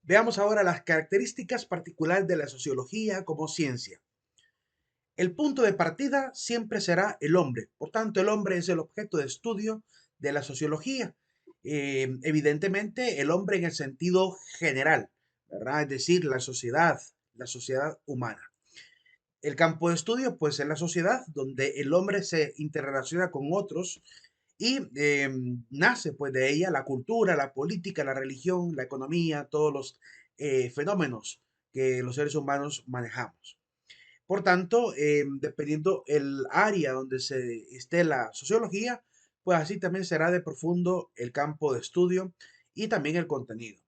Veamos ahora las características particulares de la sociología como ciencia. El punto de partida siempre será el hombre. Por tanto, el hombre es el objeto de estudio de la sociología. Evidentemente, el hombre en el sentido general, ¿verdad? Es decir, la sociedad humana. El campo de estudio, pues, es la sociedad donde el hombre se interrelaciona con otros y nace, pues, de ella la cultura, la política, la religión, la economía, todos los fenómenos que los seres humanos manejamos. Por tanto, dependiendo el área donde se esté la sociología, pues así también será de profundo el campo de estudio y también el contenido.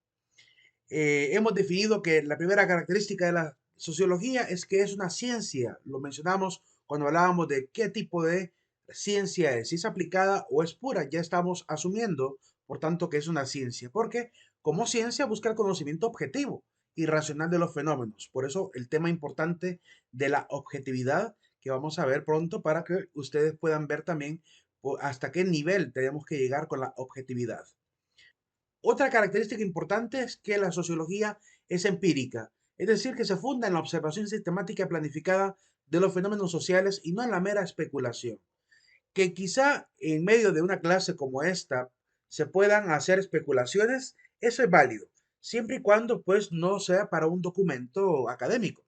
Hemos definido que la primera característica de la sociología es que es una ciencia. Lo mencionamos cuando hablábamos de qué tipo de ciencia es, si es aplicada o es pura. Ya estamos asumiendo, por tanto, que es una ciencia, porque como ciencia busca el conocimiento objetivo y racional de los fenómenos. Por eso el tema importante de la objetividad que vamos a ver pronto para que ustedes puedan ver también hasta qué nivel tenemos que llegar con la objetividad. Otra característica importante es que la sociología es empírica, es decir, que se funda en la observación sistemática y planificada de los fenómenos sociales y no en la mera especulación. Que quizá en medio de una clase como esta se puedan hacer especulaciones, eso es válido, siempre y cuando pues no sea para un documento académico.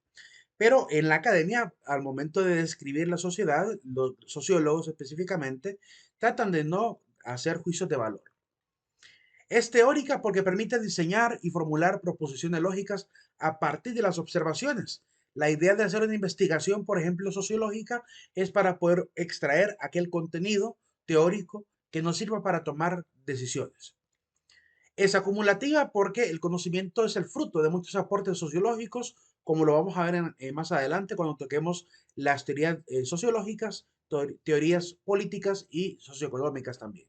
Pero en la academia, al momento de describir la sociedad, los sociólogos específicamente tratan de no hacer juicios de valor. Es teórica porque permite diseñar y formular proposiciones lógicas a partir de las observaciones. La idea de hacer una investigación, por ejemplo, sociológica, es para poder extraer aquel contenido teórico que nos sirva para tomar decisiones. Es acumulativa porque el conocimiento es el fruto de muchos aportes sociológicos, como lo vamos a ver más adelante cuando toquemos las teorías sociológicas, teorías políticas y socioeconómicas también.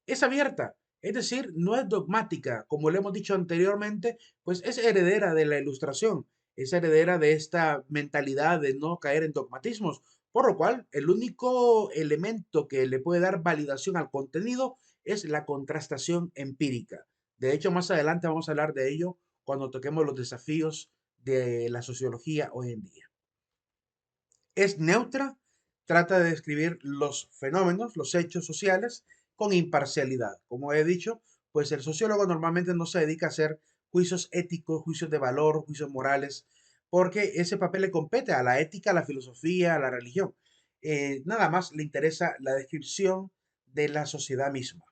Es abierta, es decir, no es dogmática, como le hemos dicho anteriormente, pues es heredera de la ilustración, es heredera de esta mentalidad de no caer en dogmatismos, por lo cual el único elemento que le puede dar validación al contenido es la contrastación empírica. De hecho, más adelante vamos a hablar de ello cuando toquemos los desafíos de la sociología hoy en día. Es neutra, trata de describir los fenómenos, los hechos sociales con imparcialidad. Como he dicho, pues el sociólogo normalmente no se dedica a hacer juicios éticos, juicios de valor, juicios morales, porque ese papel le compete a la ética, a la filosofía, a la religión. Nada más le interesa la descripción de la sociedad misma.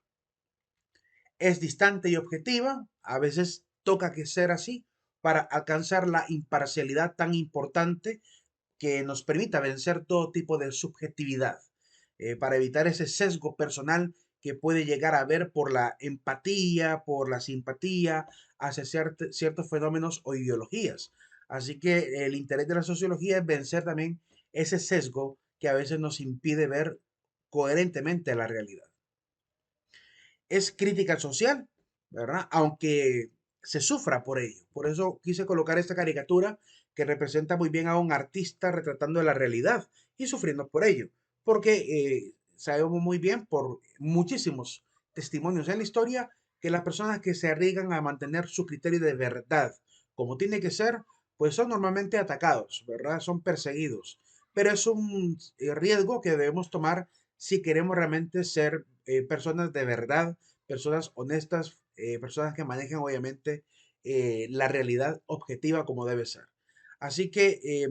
Es distante y objetiva, a veces toca que ser así para alcanzar la imparcialidad tan importante que nos permita vencer todo tipo de subjetividad, para evitar ese sesgo personal que puede llegar a haber por la empatía, por la simpatía hacia ciertos fenómenos o ideologías. Así que el interés de la sociología es vencer también ese sesgo que a veces nos impide ver coherentemente la realidad. Es crítica social, ¿verdad? Aunque se sufra por ello. Por eso quise colocar esta caricatura que representa muy bien a un artista retratando la realidad y sufriendo por ello. Porque sabemos muy bien por muchísimos testimonios en la historia que las personas que se arriesgan a mantener su criterio de verdad como tiene que ser, pues son normalmente atacados, ¿verdad? Son perseguidos. Pero es un riesgo que debemos tomar si queremos realmente ser personas de verdad, personas honestas, personas que manejen obviamente la realidad objetiva como debe ser. Así que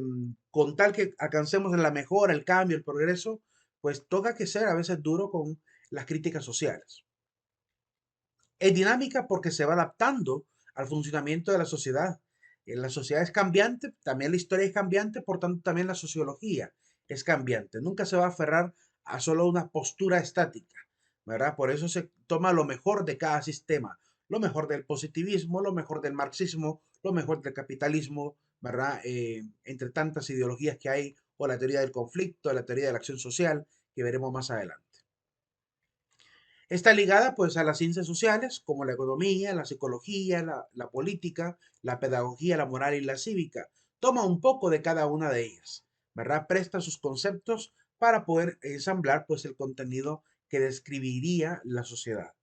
con tal que alcancemos la mejora, el cambio, el progreso, pues toca que ser a veces duro con las críticas sociales. Es dinámica porque se va adaptando al funcionamiento de la sociedad. La sociedad es cambiante, también la historia es cambiante, por tanto también la sociología es cambiante. Nunca se va a aferrar a solo una postura estática, ¿verdad? Por eso se toma lo mejor de cada sistema, lo mejor del positivismo, lo mejor del marxismo, lo mejor del capitalismo, ¿verdad? Entre tantas ideologías que hay, o la teoría del conflicto, la teoría de la acción social, que veremos más adelante. Está ligada pues a las ciencias sociales como la economía, la psicología, la política, la pedagogía, la moral y la cívica. Toma un poco de cada una de ellas, ¿verdad? Presta sus conceptos para poder ensamblar pues el contenido que describiría la sociedad.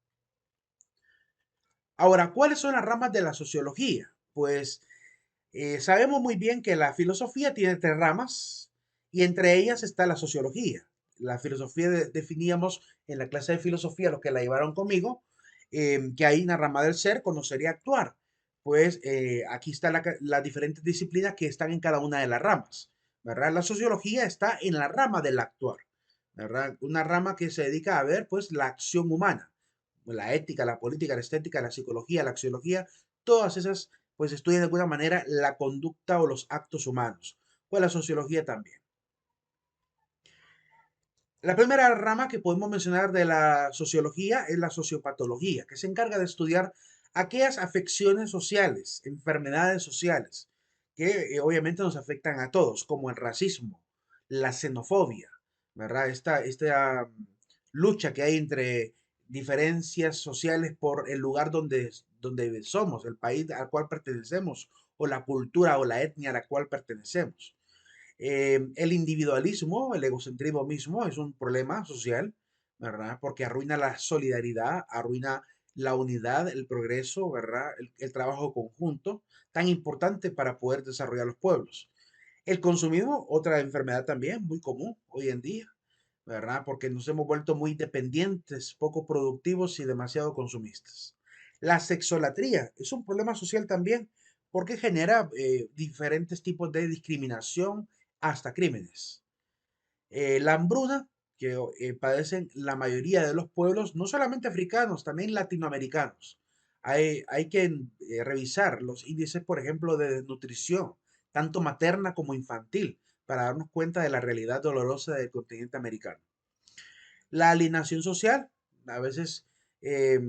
Ahora, ¿cuáles son las ramas de la sociología? Pues sabemos muy bien que la filosofía tiene tres ramas y entre ellas está la sociología. La filosofía definíamos en la clase de filosofía, los que la llevaron conmigo, que hay una rama del ser, conocer y actuar. Pues aquí están las diferentes disciplinas que están en cada una de las ramas, ¿verdad? La sociología está en la rama del actuar, ¿verdad? Una rama que se dedica a ver, pues, la acción humana, la ética, la política, la estética, la psicología, la axiología, todas esas pues estudian de alguna manera la conducta o los actos humanos. Pues la sociología también. La primera rama que podemos mencionar de la sociología es la sociopatología, que se encarga de estudiar aquellas afecciones sociales, enfermedades sociales, que obviamente nos afectan a todos, como el racismo, la xenofobia, ¿verdad? Esta lucha que hay entre diferencias sociales por el lugar donde somos, el país al cual pertenecemos, o la cultura o la etnia a la cual pertenecemos. El individualismo, el egocentrismo mismo es un problema social, ¿verdad? Porque arruina la solidaridad, arruina la unidad, el progreso, ¿verdad? El trabajo conjunto, tan importante para poder desarrollar los pueblos. El consumismo, otra enfermedad también muy común hoy en día, ¿verdad? Porque nos hemos vuelto muy dependientes, poco productivos y demasiado consumistas. La sexolatría es un problema social también porque genera diferentes tipos de discriminación hasta crímenes. La hambruna que padecen la mayoría de los pueblos, no solamente africanos, también latinoamericanos. Hay que revisar los índices, por ejemplo, de desnutrición, tanto materna como infantil, para darnos cuenta de la realidad dolorosa del continente americano. La alienación social, a veces eh,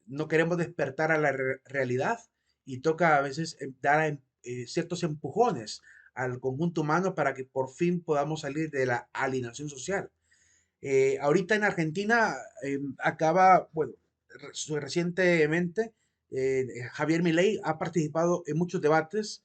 no queremos despertar a la realidad y toca a veces dar ciertos empujones al conjunto humano para que por fin podamos salir de la alienación social. Ahorita en Argentina acaba, bueno, recientemente Javier Milei ha participado en muchos debates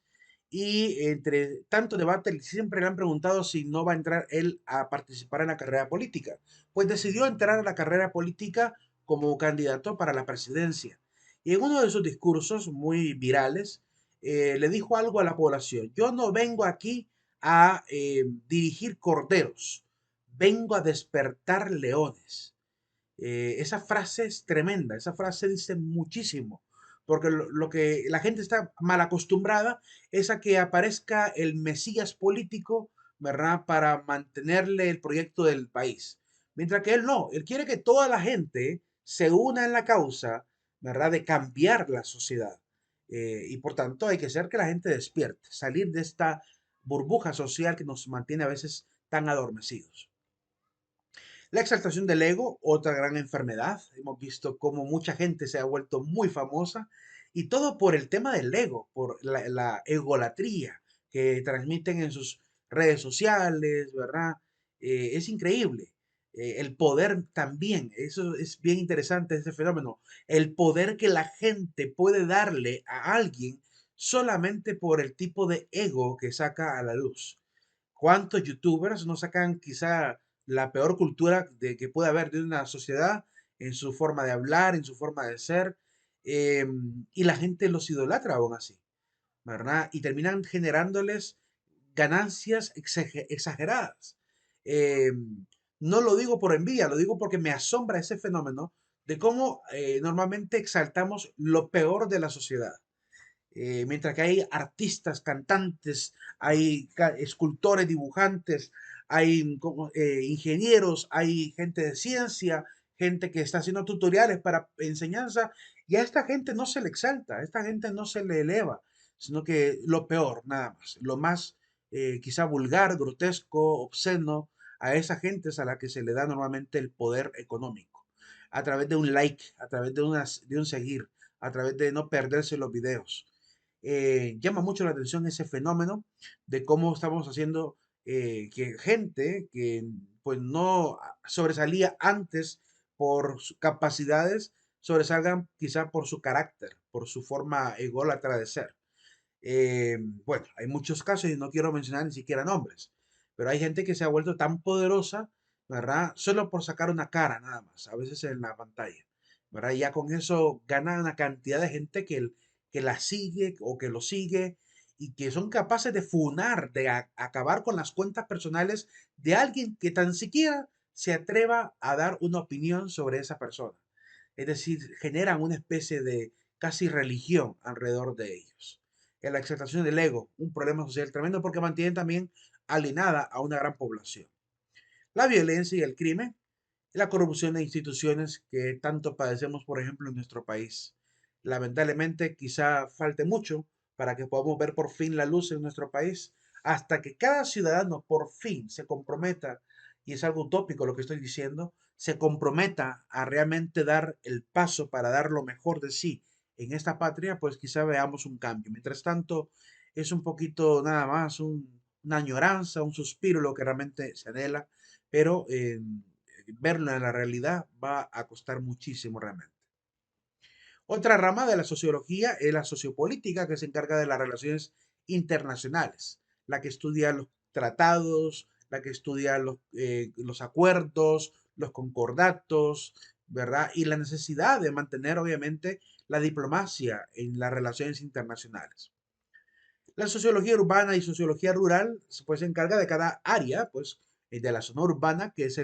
y entre tanto debate siempre le han preguntado si no va a entrar él a participar en la carrera política. Pues decidió entrar a la carrera política como candidato para la presidencia. Y en uno de sus discursos muy virales le dijo algo a la población. Yo no vengo aquí a dirigir corderos, vengo a despertar leones. Esa frase es tremenda, esa frase dice muchísimo, porque lo que la gente está mal acostumbrada es a que aparezca el mesías político, ¿verdad? Para mantenerle el proyecto del país. Mientras que él no, él quiere que toda la gente se una en la causa, ¿verdad? De cambiar la sociedad. Y por tanto hay que hacer que la gente despierte, salir de esta burbuja social que nos mantiene a veces tan adormecidos. La exaltación del ego, otra gran enfermedad. Hemos visto cómo mucha gente se ha vuelto muy famosa y todo por el tema del ego, por la egolatría que transmiten en sus redes sociales, ¿verdad? Es increíble. El poder también, eso es bien interesante, ese fenómeno. El poder que la gente puede darle a alguien solamente por el tipo de ego que saca a la luz. ¿Cuántos youtubers no sacan quizá la peor cultura que puede haber de una sociedad en su forma de hablar, en su forma de ser? Y la gente los idolatra aún así, ¿verdad? Y terminan generándoles ganancias exageradas. No lo digo por envidia, lo digo porque me asombra ese fenómeno de cómo normalmente exaltamos lo peor de la sociedad. Mientras que hay artistas, cantantes, hay escultores, dibujantes, hay ingenieros, hay gente de ciencia, gente que está haciendo tutoriales para enseñanza, y a esta gente no se le exalta, a esta gente no se le eleva, sino que lo peor, nada más, lo más quizá vulgar, grotesco, obsceno, a esa gente es a la que se le da normalmente el poder económico, a través de un like, a través de un seguir, a través de no perderse los videos. Llama mucho la atención ese fenómeno de cómo estamos haciendo que gente que pues no sobresalía antes por sus capacidades, sobresalgan quizá por su carácter, por su forma ególatra de ser. Bueno, hay muchos casos y no quiero mencionar ni siquiera nombres, pero hay gente que se ha vuelto tan poderosa, ¿verdad? Solo por sacar una cara nada más, a veces en la pantalla. ¿verdad? Ya con eso gana una cantidad de gente que la sigue o que lo sigue y que son capaces de funar, de acabar con las cuentas personales de alguien que tan siquiera se atreva a dar una opinión sobre esa persona. Es decir, generan una especie de casi religión alrededor de ellos. En la exaltación del ego, un problema social tremendo porque mantienen también alienada a una gran población. La violencia y el crimen, la corrupción de instituciones que tanto padecemos, por ejemplo, en nuestro país. Lamentablemente, quizá falte mucho para que podamos ver por fin la luz en nuestro país, hasta que cada ciudadano por fin se comprometa, y es algo utópico lo que estoy diciendo, se comprometa a realmente dar el paso para dar lo mejor de sí en esta patria, pues quizá veamos un cambio. Mientras tanto, es un poquito nada más una añoranza, un suspiro lo que realmente se anhela, pero verlo en la realidad va a costar muchísimo realmente. Otra rama de la sociología es la sociopolítica, que se encarga de las relaciones internacionales, la que estudia los tratados, la que estudia los acuerdos, los concordatos, ¿verdad? Y la necesidad de mantener, obviamente, la diplomacia en las relaciones internacionales. La sociología urbana y sociología rural pues, se encarga de cada área, pues, de la zona urbana, que es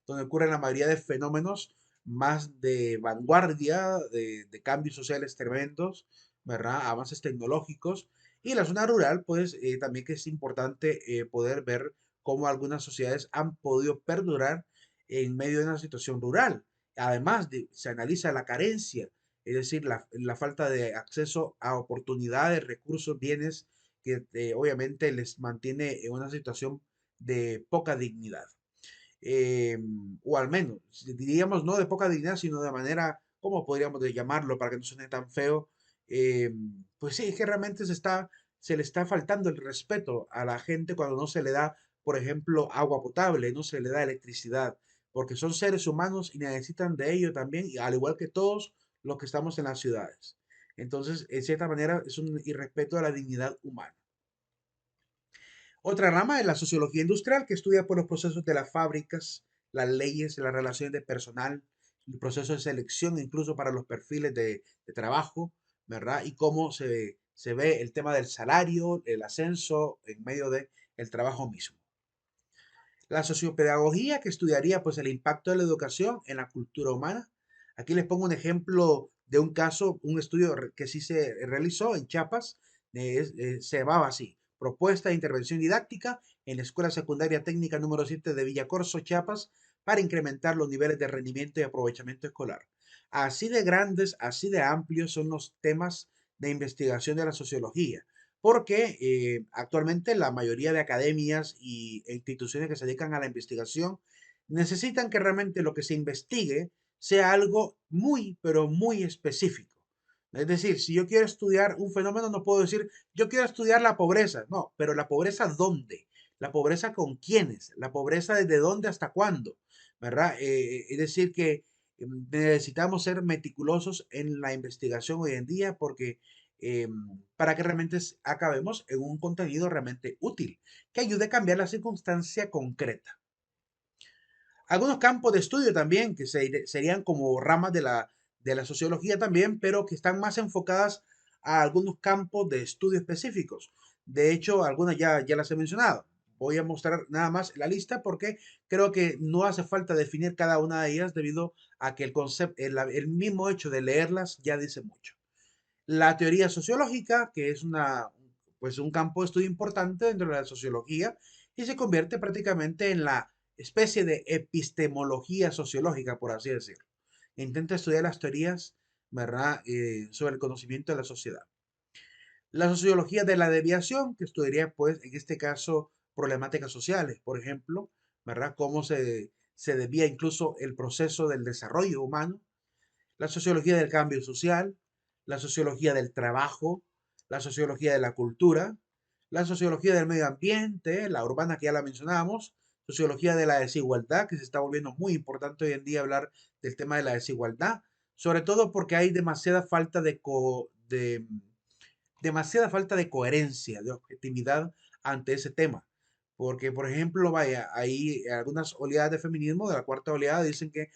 donde ocurren la mayoría de fenómenos más de vanguardia, de cambios sociales tremendos, ¿verdad? Avances tecnológicos. Y la zona rural, pues, también que es importante poder ver cómo algunas sociedades han podido perdurar en medio de una situación rural. Además, se analiza la carencia, es decir, la falta de acceso a oportunidades, recursos, bienes que obviamente les mantiene en una situación de poca dignidad. Eh, o al menos, diríamos no de poca dignidad, sino de manera, ¿cómo podríamos llamarlo para que no suene tan feo? Eh, pues sí, es que realmente se le está faltando el respeto a la gente cuando no se le da, por ejemplo, agua potable, no se le da electricidad, porque son seres humanos y necesitan de ello también, y al igual que todos los que estamos en las ciudades. Entonces, en cierta manera, es un irrespeto a la dignidad humana. Otra rama es la sociología industrial, que estudia por los procesos de las fábricas, las leyes, las relaciones de personal, el proceso de selección, incluso para los perfiles de trabajo, ¿verdad? Y cómo se ve el tema del salario, el ascenso en medio del trabajo mismo. La sociopedagogía, que estudiaría pues el impacto de la educación en la cultura humana. Aquí les pongo un ejemplo de un caso, un estudio que sí se realizó en Chiapas, se llamaba así, Propuesta de Intervención Didáctica en la Escuela Secundaria Técnica número 7 de Villacorso, Chiapas, para incrementar los niveles de rendimiento y aprovechamiento escolar. Así de grandes, así de amplios son los temas de investigación de la sociología porque actualmente la mayoría de academias e instituciones que se dedican a la investigación necesitan que realmente lo que se investigue sea algo muy, pero muy específico. Es decir, si yo quiero estudiar un fenómeno, no puedo decir, yo quiero estudiar la pobreza. No, pero la pobreza ¿dónde? La pobreza con quiénes? La pobreza desde dónde hasta cuándo, ¿verdad? Es decir, que necesitamos ser meticulosos en la investigación hoy en día porque eh, para que realmente acabemos en un contenido realmente útil, que ayude a cambiar la circunstancia concreta. Algunos campos de estudio también, que serían como ramas de la sociología también, pero que están más enfocadas a algunos campos de estudio específicos. De hecho, algunas ya las he mencionado. Voy a mostrar nada más la lista porque creo que no hace falta definir cada una de ellas debido a que el concepto, el mismo hecho de leerlas ya dice mucho. La teoría sociológica, que es pues un campo de estudio importante dentro de la sociología y se convierte prácticamente en la especie de epistemología sociológica, por así decirlo. Intenta estudiar las teorías, ¿verdad?, sobre el conocimiento de la sociedad. La sociología de la deviación, que estudiaría, pues, en este caso, problemáticas sociales, por ejemplo, ¿verdad?, cómo se desvía incluso el proceso del desarrollo humano. La sociología del cambio social, la sociología del trabajo, la sociología de la cultura, la sociología del medio ambiente, la urbana que ya la mencionamos, sociología de la desigualdad, que se está volviendo muy importante hoy en día hablar del tema de la desigualdad, sobre todo porque hay demasiada falta de coherencia, de objetividad ante ese tema. Porque, por ejemplo, vaya, hay algunas oleadas de feminismo, de la cuarta oleada, dicen que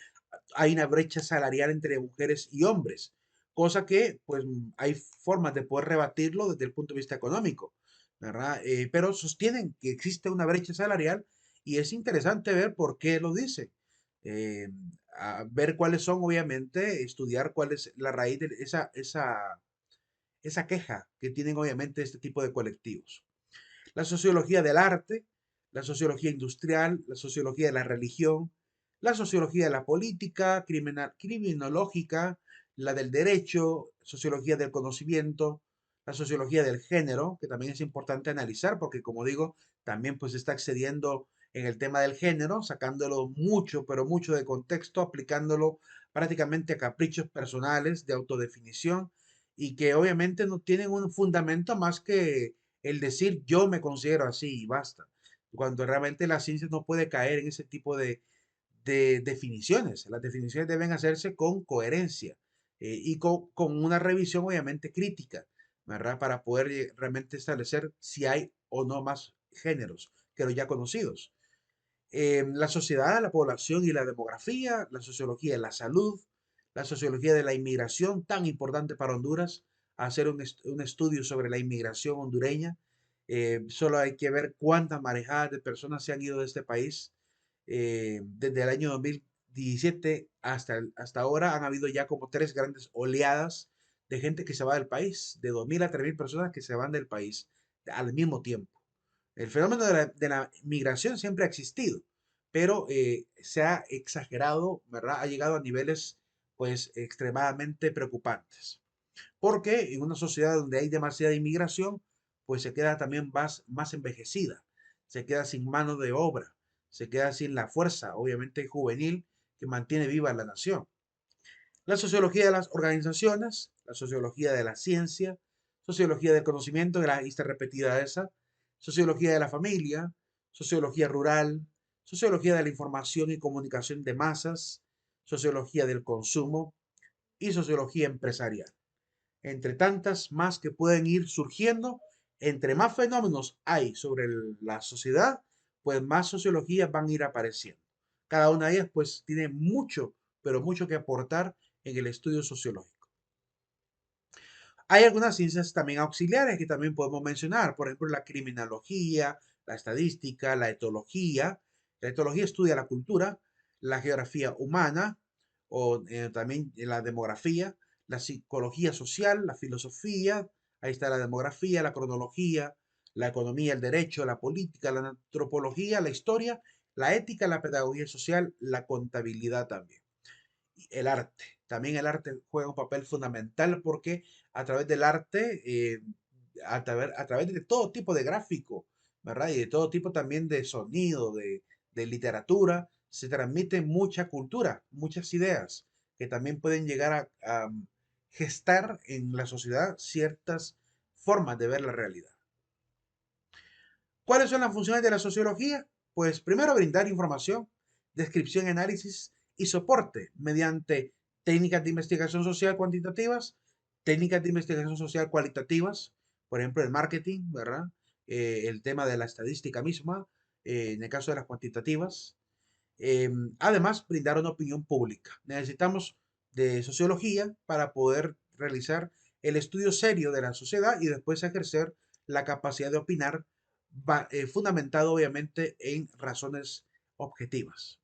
hay una brecha salarial entre mujeres y hombres, cosa que pues hay formas de poder rebatirlo desde el punto de vista económico, ¿verdad? Pero sostienen que existe una brecha salarial y es interesante ver por qué lo dicen. Eh, a ver cuáles son, obviamente, estudiar cuál es la raíz de esa queja que tienen, obviamente, este tipo de colectivos. La sociología del arte, la sociología industrial, la sociología de la religión, la sociología de la política, criminológica, la del derecho, sociología del conocimiento, la sociología del género, que también es importante analizar porque, como digo, también pues está excediendo en el tema del género, sacándolo mucho, pero mucho de contexto, aplicándolo prácticamente a caprichos personales de autodefinición y que obviamente no tienen un fundamento más que el decir yo me considero así y basta, cuando realmente la ciencia no puede caer en ese tipo de definiciones. Las definiciones deben hacerse con coherencia y con una revisión obviamente crítica, ¿verdad? Para poder realmente establecer si hay o no más géneros que los ya conocidos. La sociedad, la población y la demografía, la sociología de la salud, la sociología de la inmigración, tan importante para Honduras, hacer un estudio sobre la inmigración hondureña. Solo hay que ver cuántas marejadas de personas se han ido de este país. Desde el año 2017 hasta ahora han habido ya como tres grandes oleadas de gente que se va del país, de 2.000 a 3.000 personas que se van del país al mismo tiempo. El fenómeno de la migración siempre ha existido, pero se ha exagerado, ¿verdad? Ha llegado a niveles pues extremadamente preocupantes. Porque en una sociedad donde hay demasiada inmigración, pues se queda también más envejecida, se queda sin mano de obra, se queda sin la fuerza, obviamente juvenil, que mantiene viva la nación. La sociología de las organizaciones, la sociología de la ciencia, sociología del conocimiento, de la lista repetida esa, sociología de la familia, sociología rural, sociología de la información y comunicación de masas, sociología del consumo y sociología empresarial. Entre tantas más que pueden ir surgiendo, entre más fenómenos hay sobre la sociedad, pues más sociologías van a ir apareciendo. Cada una de ellas pues tiene mucho, pero mucho que aportar en el estudio sociológico. Hay algunas ciencias también auxiliares que también podemos mencionar, por ejemplo, la criminología, la estadística, la etología. La etología estudia la cultura, la geografía humana o también la demografía, la psicología social, la filosofía, ahí está la demografía, la cronología, la economía, el derecho, la política, la antropología, la historia, la ética, la pedagogía social, la contabilidad también el arte. También el arte juega un papel fundamental porque a través del arte, a través de todo tipo de gráfico, ¿verdad? Y de todo tipo también de sonido, de literatura, se transmite mucha cultura, muchas ideas que también pueden llegar a gestar en la sociedad ciertas formas de ver la realidad. ¿Cuáles son las funciones de la sociología? Pues primero brindar información, descripción, análisis y soporte mediante técnicas de investigación social cuantitativas, técnicas de investigación social cualitativas, por ejemplo, el marketing, ¿verdad? El tema de la estadística misma, en el caso de las cuantitativas. Además, brindar una opinión pública. Necesitamos de sociología para poder realizar el estudio serio de la sociedad y después ejercer la capacidad de opinar fundamentado obviamente en razones objetivas.